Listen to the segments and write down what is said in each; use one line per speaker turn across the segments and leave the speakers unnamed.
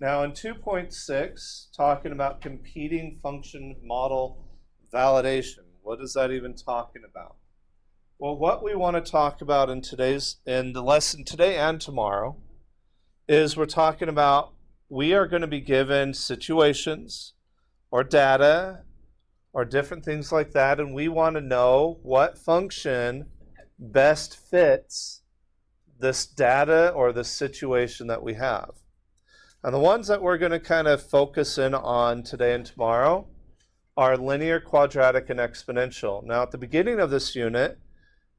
Now in 2.6, talking about competing function model validation. What is that even talking about? Well, what we want to talk about in the lesson today and tomorrow is we're talking about we are going to be given situations or data or different things like that, and we want to know what function best fits this data or the situation that we have. And the ones that we're going to kind of focus in on today and tomorrow are linear, quadratic, and exponential. Now, at the beginning of this unit,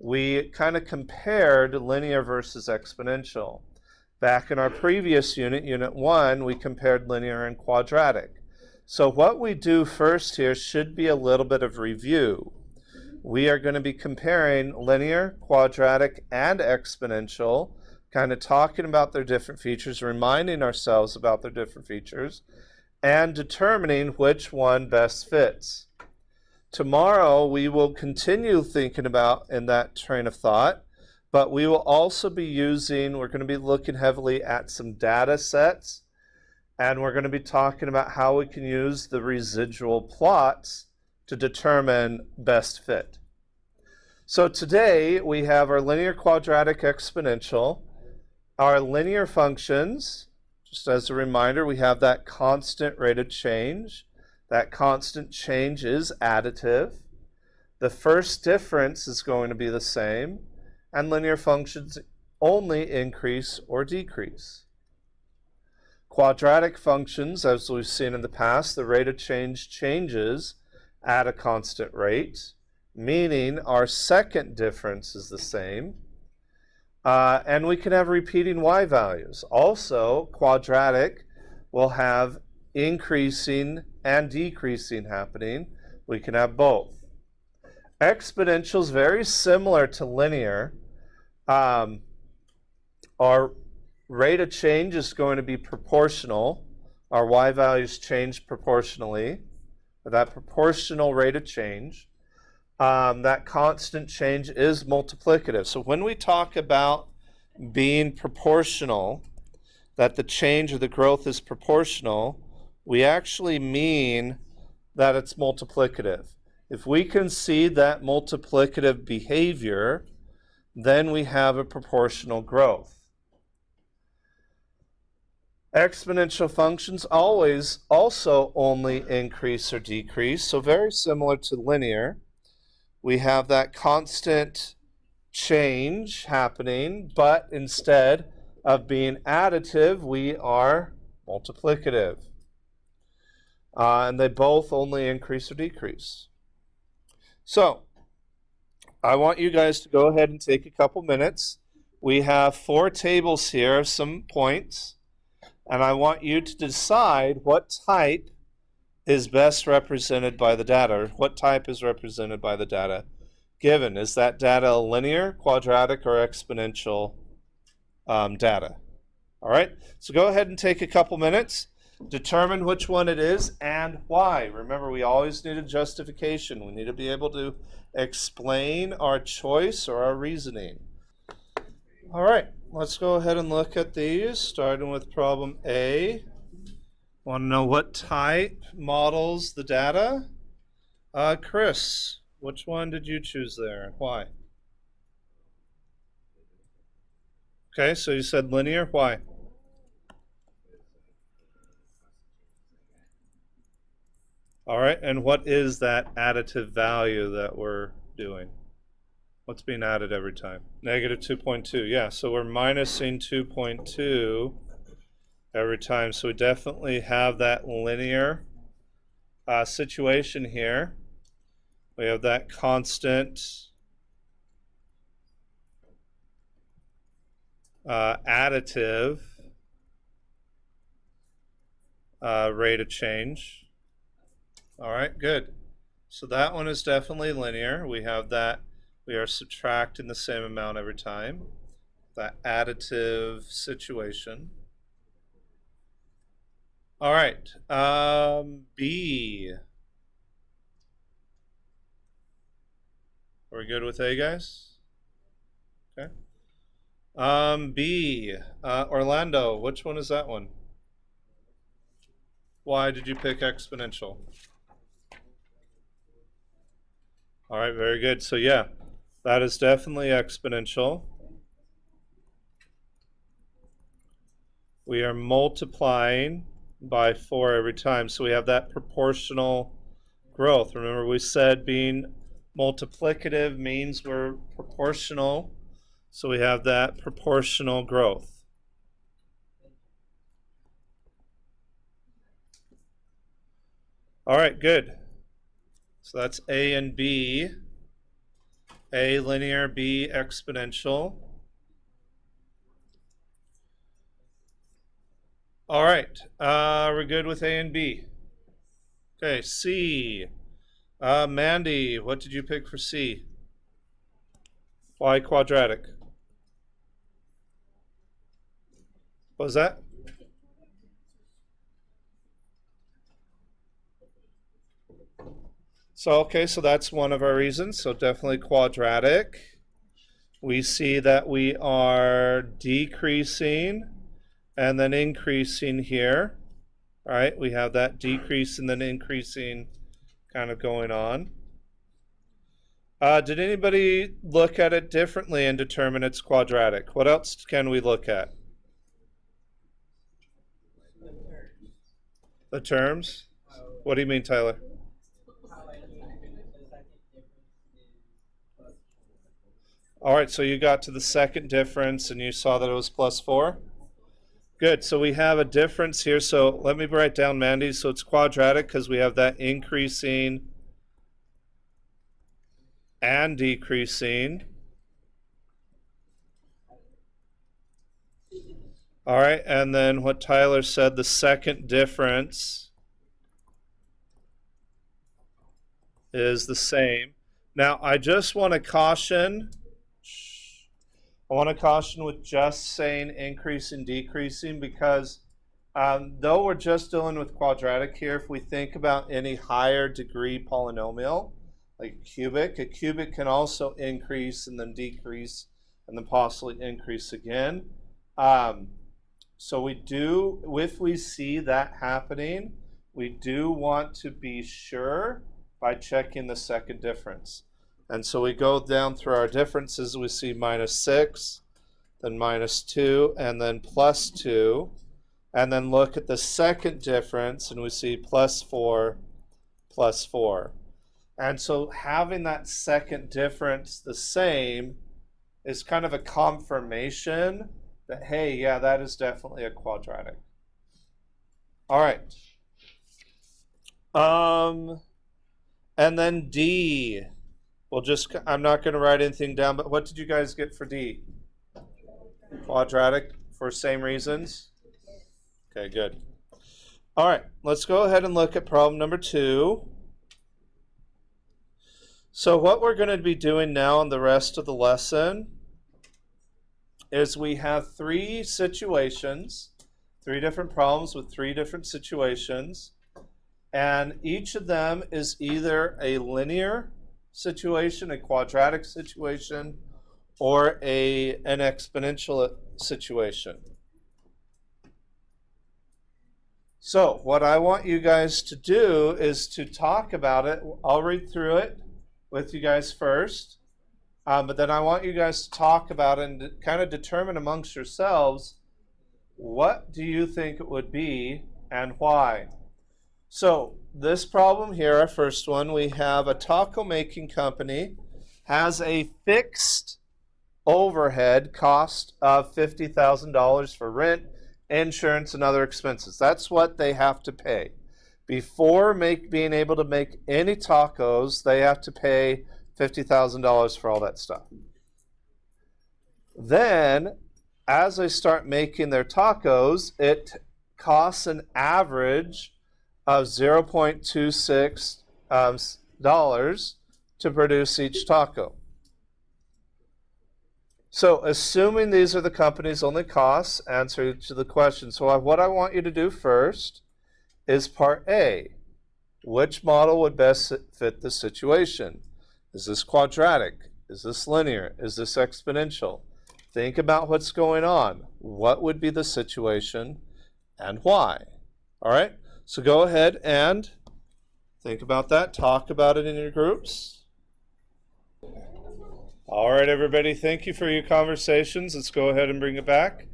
we kind of compared linear versus exponential. Back in our previous unit, Unit 1, we compared linear and quadratic. So what we do first here should be a little bit of review. We are going to be comparing linear, quadratic, and exponential, kind of talking about their different features, reminding ourselves about their different features, and determining which one best fits. Tomorrow, we will continue thinking about in that train of thought, but we will also be we're going to be looking heavily at some data sets, and we're going to be talking about how we can use the residual plots to determine best fit. So today, we have our linear, quadratic, exponential. Our linear functions, just as a reminder, we have that constant rate of change. That constant change is additive. The first difference is going to be the same, and linear functions only increase or decrease. Quadratic functions, as we've seen in the past, the rate of change changes at a constant rate, meaning our second difference is the same. And we can have repeating y values. Also, quadratic will have increasing and decreasing happening. We can have both. Exponential is very similar to linear. Our rate of change is going to be proportional. Our y values change proportionally. That proportional rate of change. That constant change is multiplicative. So when we talk about being proportional, that the change or the growth is proportional, we actually mean that it's multiplicative. If we can see that multiplicative behavior, then we have a proportional growth. Exponential functions always also only increase or decrease, so very similar to linear. We have that constant change happening, but instead of being additive, we are multiplicative. And they both only increase or decrease. So, I want you guys to go ahead and take a couple minutes. We have 4 tables here of some points, and I want you to decide what type is best represented by the data, or what type is represented by the data given. Is that data linear, quadratic, or exponential data? All right, so go ahead and take a couple minutes, determine which one it is and why. Remember, we always need a justification. We need to be able to explain our choice or our reasoning. All right, let's go ahead and look at these, starting with problem A. Want to know what type models the data? Chris, which one did you choose there and why? Okay, so you said linear. Why? All right, and what is that additive value that we're doing? What's being added every time? Negative 2.2. Yeah, so we're minusing 2.2 every time. So we definitely have that linear situation here. We have that constant additive rate of change. All right, good. So that one is definitely linear. We have that. We are subtracting the same amount every time. That additive situation. All right, B. Are we good with A, guys? Okay. B, Orlando, which one is that one? Why did you pick exponential? All right, very good. So yeah, that is definitely exponential. We are multiplying by 4 every time. So we have that proportional growth. Remember, we said being multiplicative means we're proportional. So we have that proportional growth. All right, good. So that's A and B. A linear, B exponential. All right, we're good with A and B. Okay, C. Mandy, what did you pick for C? Why quadratic? What was that? So, okay, so that's one of our reasons. So definitely quadratic. We see that we are decreasing and then increasing here. All right, we have that decrease and then increasing kind of going on. Did anybody look at it differently and determine it's quadratic? What else can we look at? The terms? What do you mean, Tyler? All right, so you got to the second difference and you saw that it was plus 4? Good, so we have a difference here. So let me write down, Mandy. So it's quadratic because we have that increasing and decreasing. All right, and then what Tyler said, the second difference is the same. Now, I just want to caution. I want to caution with just saying increasing, decreasing, because though we're just dealing with quadratic here, if we think about any higher degree polynomial, like a cubic can also increase and then decrease and then possibly increase again. So we do, if we see that happening, we do want to be sure by checking the second difference. And so we go down through our differences, we see -6, then -2, and then +2. And then look at the second difference, and we see +4, +4. And so having that second difference the same is kind of a confirmation that, hey, yeah, that is definitely a quadratic. All right. And then D. I'm not going to write anything down, but what did you guys get for D? Quadratic for same reasons? Okay, good. All right, let's go ahead and look at problem number 2. So what we're going to be doing now in the rest of the lesson is we have 3 situations, 3 different problems with 3 different situations, and each of them is either a linear situation, a quadratic situation, or an exponential situation. So what I want you guys to do is to talk about it. I'll read through it with you guys first, but then I want you guys to talk about it and kind of determine amongst yourselves, what do you think it would be and why? So this problem here, our first one, we have a taco making company has a fixed overhead cost of $50,000 for rent, insurance, and other expenses. That's what they have to pay. Before being able to make any tacos, they have to pay $50,000 for all that stuff. Then, as they start making their tacos, it costs an average of $0.26 to produce each taco. So assuming these are the company's only costs, answer to the question. So what I want you to do first is part A. Which model would best fit the situation? Is this quadratic? Is this linear? Is this exponential? Think about what's going on. What would be the situation and why? All right? So go ahead and think about that. Talk about it in your groups. All right, everybody, thank you for your conversations. Let's go ahead and bring it back.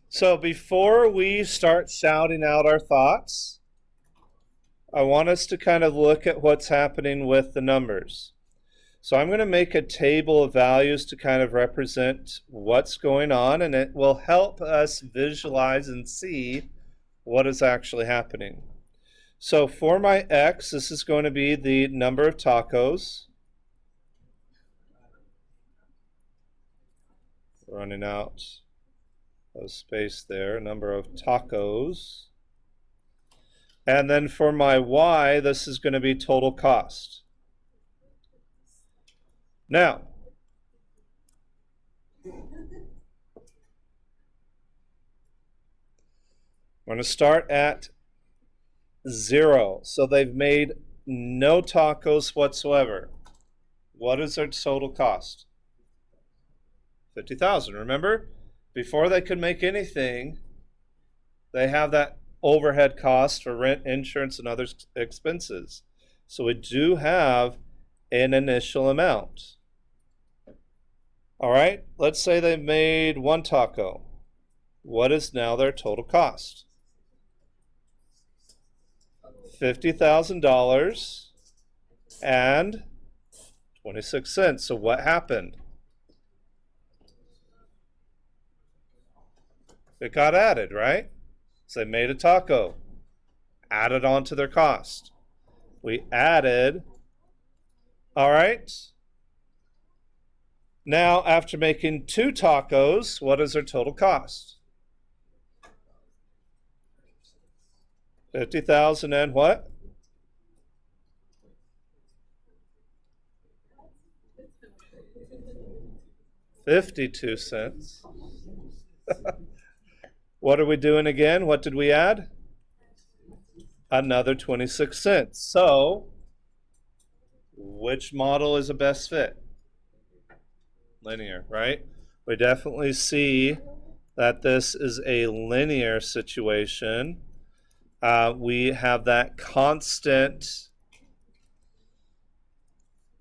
So before we start shouting out our thoughts, I want us to kind of look at what's happening with the numbers. So I'm going to make a table of values to kind of represent what's going on, and it will help us visualize and see what is actually happening. So for my X, this is going to be the number of tacos. Running out of space there, number of tacos. And then for my Y, this is going to be total cost. Now, I'm going to start at 0. So they've made no tacos whatsoever. What is their total cost? $50,000. Remember, before they could make anything, they have that overhead cost for rent, insurance, and other expenses. So we do have an initial amount. All right, let's say they made 1 taco. What is now their total cost? $50,000 and 26 cents. So what happened? It got added, right? So they made a taco, added on to their cost. We added, all right. Now, after making 2 tacos, what is their total cost? 50,000 and what? $0.52. What are we doing again? What did we add? Another 26 cents. So, which model is a best fit? Linear, right? We definitely see that this is a linear situation. We have that constant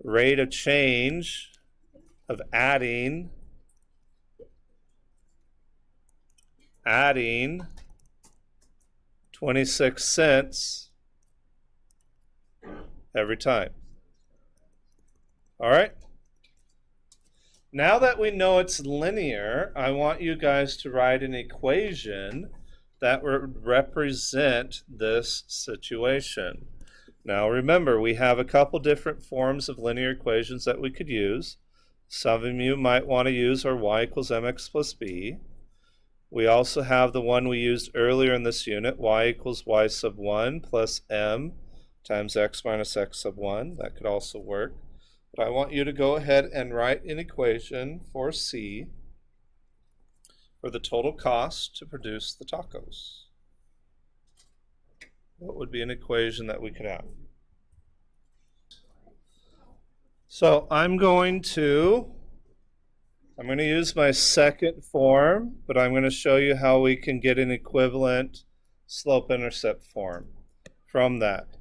rate of change of adding 26 cents every time. All right. Now that we know it's linear, I want you guys to write an equation that would represent this situation. Now remember, we have a couple different forms of linear equations that we could use. Some of you might want to use our y equals mx plus b. We also have the one we used earlier in this unit, y equals y sub 1 plus m times x minus x sub 1. That could also work. But I want you to go ahead and write an equation for C for the total cost to produce the tacos. What would be an equation that we could have? So I'm going to use my second form, but I'm going to show you how we can get an equivalent slope-intercept form from that.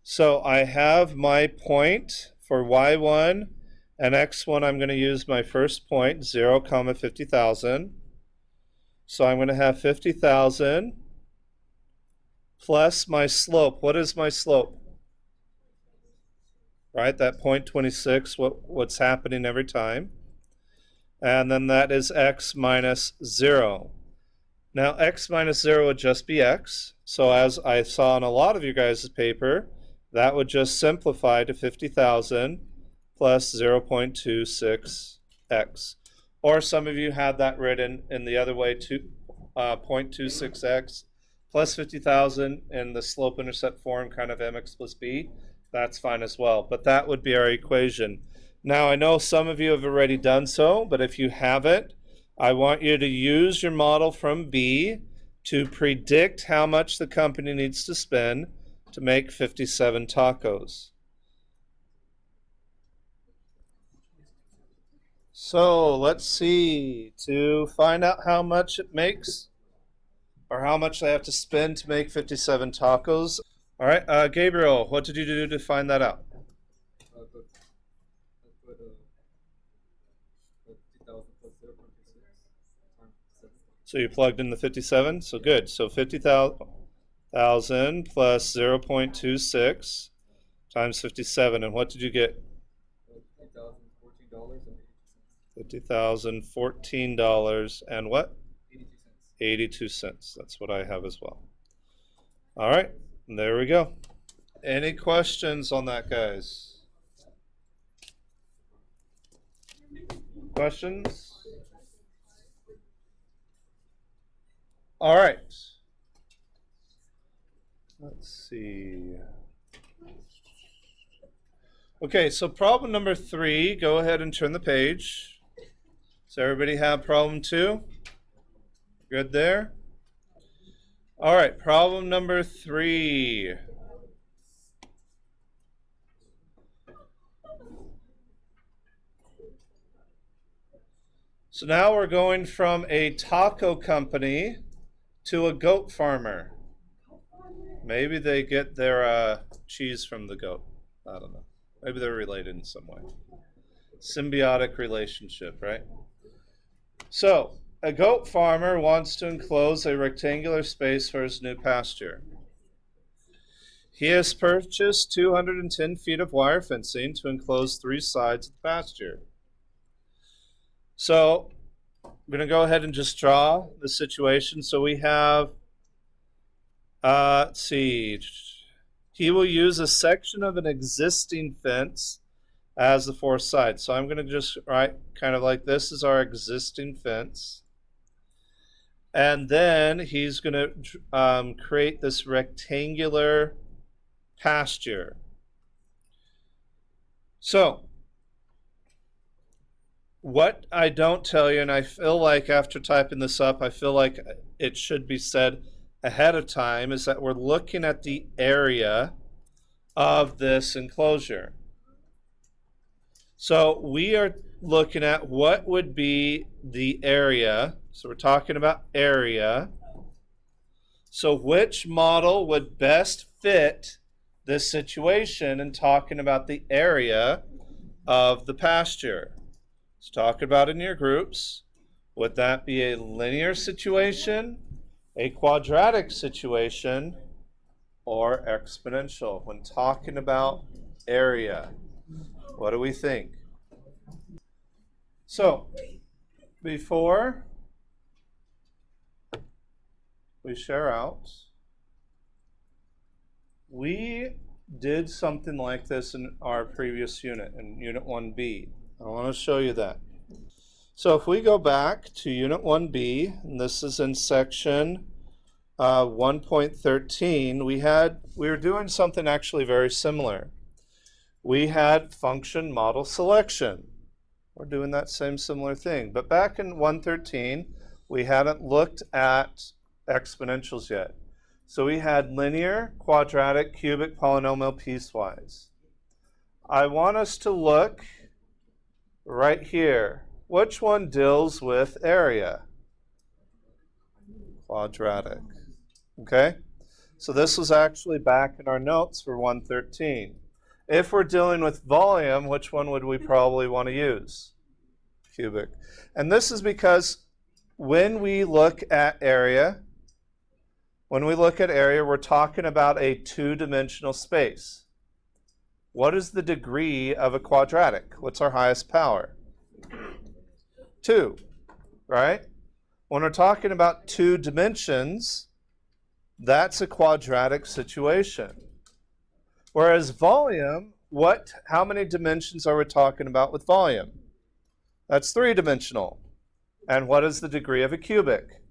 So I have my point for y1 and x1. I'm going to use my first point, 0, 50,000. So I'm going to have 50,000 plus my slope. What is my slope? Right, that 0.26, what's happening every time. And then that is x minus 0. Now x minus 0 would just be x. So as I saw in a lot of you guys' paper, that would just simplify to 50,000 plus 0.26x. Or some of you had that written in the other way, 0.26x plus 50,000 in the slope-intercept form, kind of mx plus b. That's fine as well. But that would be our equation. Now, I know some of you have already done so, but if you haven't, I want you to use your model from B to predict how much the company needs to spend to make 57 tacos. So let's see, to find out how much it makes, or how much they have to spend to make 57 tacos. All right, Gabriel, what did you do to find that out?
I put 50,000 plus 0.26 times 7.
So you plugged in the 57, so good. So 50,000 plus 0.26 times 57, and what did you get?
$50,014.82.
$50,014 and what?
82 cents.
82 cents. That's what I have as well. All right, there we go. Any questions on that, guys? Questions? All right. Let's see. Okay, so problem number 3, go ahead and turn the page. Does everybody have problem 2? Good there? All right, problem number 3. So now we're going from a taco company to a goat farmer. Maybe they get their cheese from the goat. I don't know. Maybe they're related in some way. Symbiotic relationship, right? So, a goat farmer wants to enclose a rectangular space for his new pasture. He has purchased 210 feet of wire fencing to enclose 3 sides of the pasture. So, I'm going to go ahead and just draw the situation. So we have, let's see, he will use a section of an existing fence as the 4 sides. So I'm going to just write kind of like this is our existing fence. And then he's going to create this rectangular pasture. So, what I don't tell you, and I feel like after typing this up, I feel like it should be said ahead of time, is that we're looking at the area of this enclosure. So we are looking at what would be the area. So we're talking about area. So which model would best fit this situation and talking about the area of the pasture? Let's talk about in your groups. Would that be a linear situation, a quadratic situation, or exponential? When talking about area, what do we think? So, before we share out, we did something like this in our previous unit, in Unit 1B. I want to show you that. So if we go back to Unit 1B, and this is in section 1.13, we were doing something actually very similar. We had function model selection. We're doing that same similar thing. But back in 1.13, we hadn't looked at exponentials yet. So we had linear, quadratic, cubic, polynomial, piecewise. I want us to look right here. Which one deals with area? Quadratic. Okay? So this was actually back in our notes for 113. If we're dealing with volume, which one would we probably want to use? Cubic. And this is because when we look at area, we're talking about a 2-dimensional space. What is the degree of a quadratic? What's our highest power? 2, right? When we're talking about 2 dimensions, that's a quadratic situation. Whereas volume, how many dimensions are we talking about with volume? That's 3-dimensional. And what is the degree of a cubic?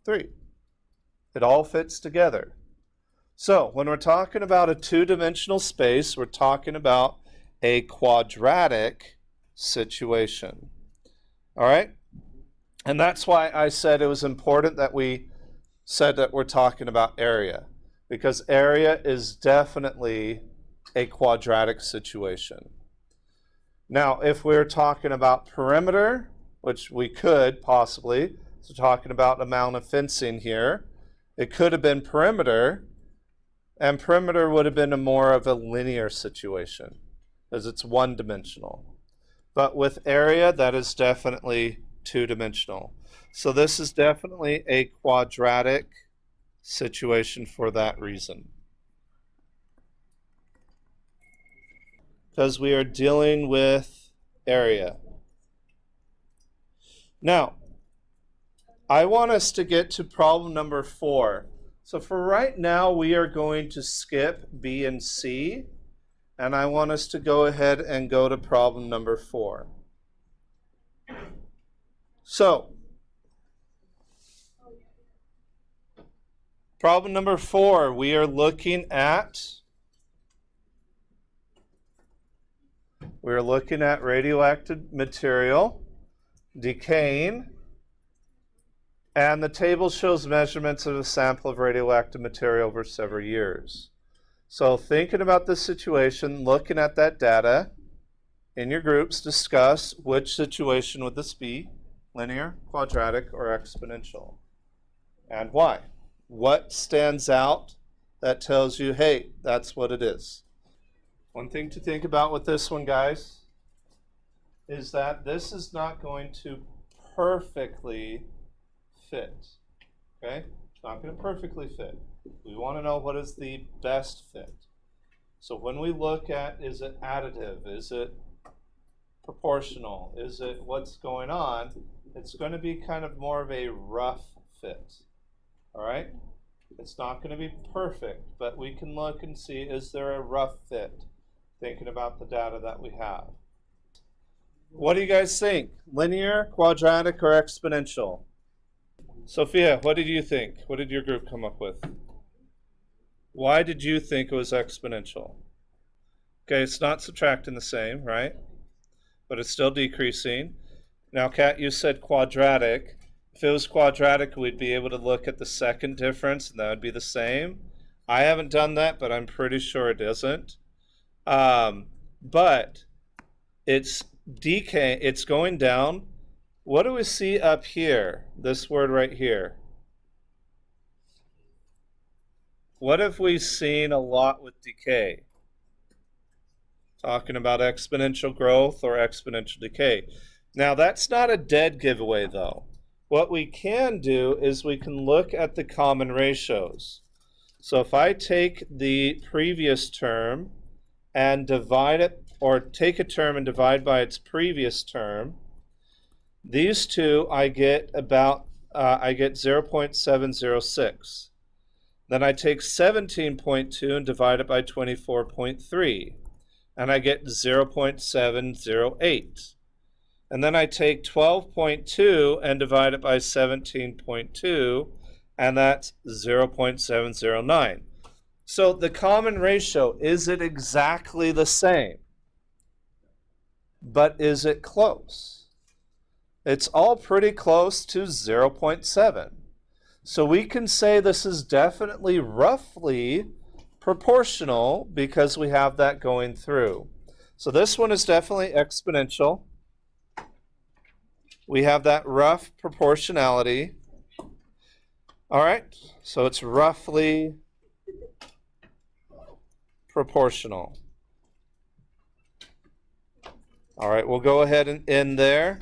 3. It all fits together. So when we're talking about a 2-dimensional space, we're talking about a quadratic situation. All right? And that's why I said it was important that we said that we're talking about area, because area is definitely a quadratic situation. Now, if we're talking about perimeter, which we could possibly, So talking about amount of fencing here. It could have been perimeter, and perimeter would have been a more of a linear situation, because it's one-dimensional. But with area, that is definitely two-dimensional. So this is definitely a quadratic situation for that reason. Because we are dealing with area. Now, I want us to get to problem number 4. So for right now, we are going to skip B and C, and I want us to go ahead and go to problem number 4. So, problem number 4, we are looking at radioactive material decaying, and the table shows measurements of a sample of radioactive material over several years. So thinking about this situation, looking at that data, in your groups, discuss which situation would this be, linear, quadratic, or exponential, and why. What stands out that tells you, hey, that's what it is? One thing to think about with this one, guys, is that this is not going to perfectly fit. Okay? It's not going to perfectly fit. We want to know what is the best fit. So when we look at, is it additive? Is it proportional? Is it what's going on? It's going to be kind of more of a rough fit. All right? It's not going to be perfect, but we can look and see, is there a rough fit? Thinking about the data that we have. What do you guys think? Linear, quadratic, or exponential? Sophia, what did you think? What did your group come up with? Why did you think it was exponential? Okay, it's not subtracting the same, right? But it's still decreasing. Now, Kat, you said quadratic. If it was quadratic, we'd be able to look at the second difference, and that would be the same. I haven't done that, but I'm pretty sure it isn't. But it's decay, it's going down. What do we see up here? This word right here. What have we seen a lot with decay? Talking about exponential growth or exponential decay. Now, that's not a dead giveaway, though. What we can do is we can look at the common ratios. So if I take the previous term and divide it, or take a term and divide by its previous term, these two I get about, I get 0.706. Then I take 17.2 and divide it by 24.3, and I get 0.708. And then I take 12.2 and divide it by 17.2, and that's 0.709. So the common ratio, is it exactly the same? But is it close? It's all pretty close to 0.7. So we can say this is definitely roughly proportional because we have that going through. So this one is definitely exponential. We have that rough proportionality. All right, so it's roughly proportional. All right, we'll go ahead and end there.